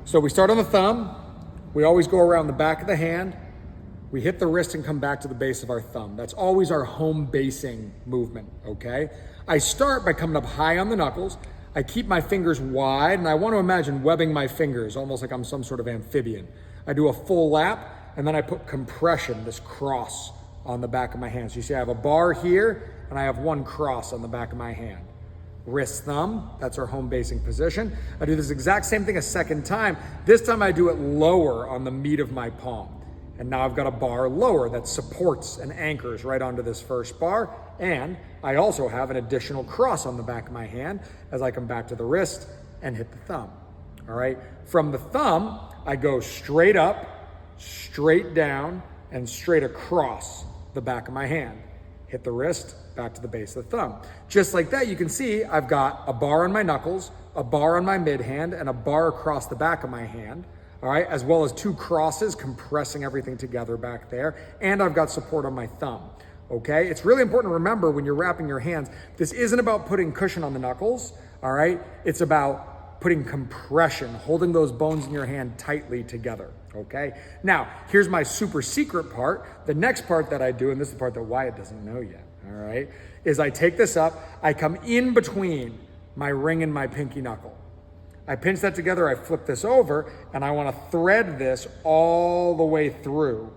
So we start on the thumb. We always go around the back of the hand. We hit the wrist and come back to the base of our thumb. That's always our home basing movement, okay? I start by coming up high on the knuckles. I keep my fingers wide, and I want to imagine webbing my fingers, almost like I'm some sort of amphibian. I do a full lap, and then I put compression, this cross, on the back of my hand. So you see I have a bar here, and I have one cross on the back of my hand. Wrist, thumb, that's our home basing position. I do this exact same thing a second time. This time I do it lower on the meat of my palm. And now I've got a bar lower that supports and anchors right onto this first bar. And I also have an additional cross on the back of my hand as I come back to the wrist and hit the thumb. All right. From the thumb, I go straight up, straight down, and straight across the back of my hand. Hit the wrist, back to the base of the thumb. Just like that, you can see I've got a bar on my knuckles, a bar on my mid hand, and a bar across the back of my hand. All right, as well as two crosses compressing everything together back there. And I've got support on my thumb, okay? It's really important to remember when you're wrapping your hands, this isn't about putting cushion on the knuckles, all right? It's about putting compression, holding those bones in your hand tightly together, okay? Now, here's my super secret part. The next part that I do, and this is the part that Wyatt doesn't know yet, all right, is I take this up, I come in between my ring and my pinky knuckle. I pinch that together, I flip this over, and I want to thread this all the way through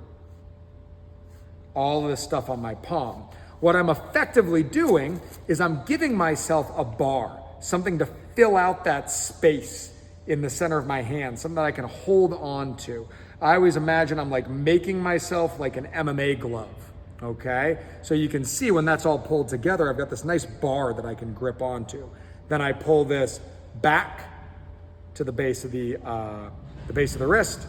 all of this stuff on my palm. What I'm effectively doing is I'm giving myself a bar, something to fill out that space in the center of my hand, something that I can hold on to. I always imagine I'm like making myself like an MMA glove, okay? So you can see when that's all pulled together, I've got this nice bar that I can grip onto. Then I pull this back to the base of the wrist,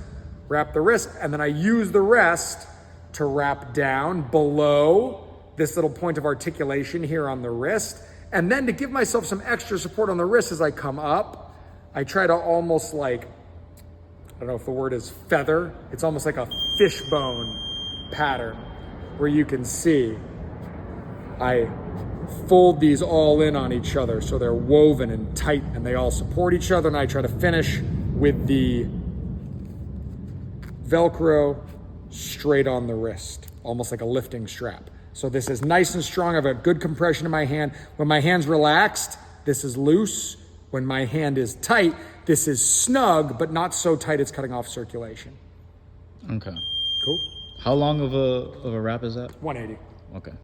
wrap the wrist, and then I use the rest to wrap down below this little point of articulation here on the wrist. And then to give myself some extra support on the wrist as I come up, I try to almost like, I don't know if the word is feather, it's almost like a fishbone pattern where you can see I fold these all in on each other so they're woven and tight and they all support each other, and I try to finish with the Velcro straight on the wrist, almost like a lifting strap. So this is nice and strong. I've got good compression in my hand. When my hand's relaxed, this is loose. When my hand is tight, this is snug, but not so tight it's cutting off circulation. Okay. Cool. How long of a wrap is that? 180. Okay.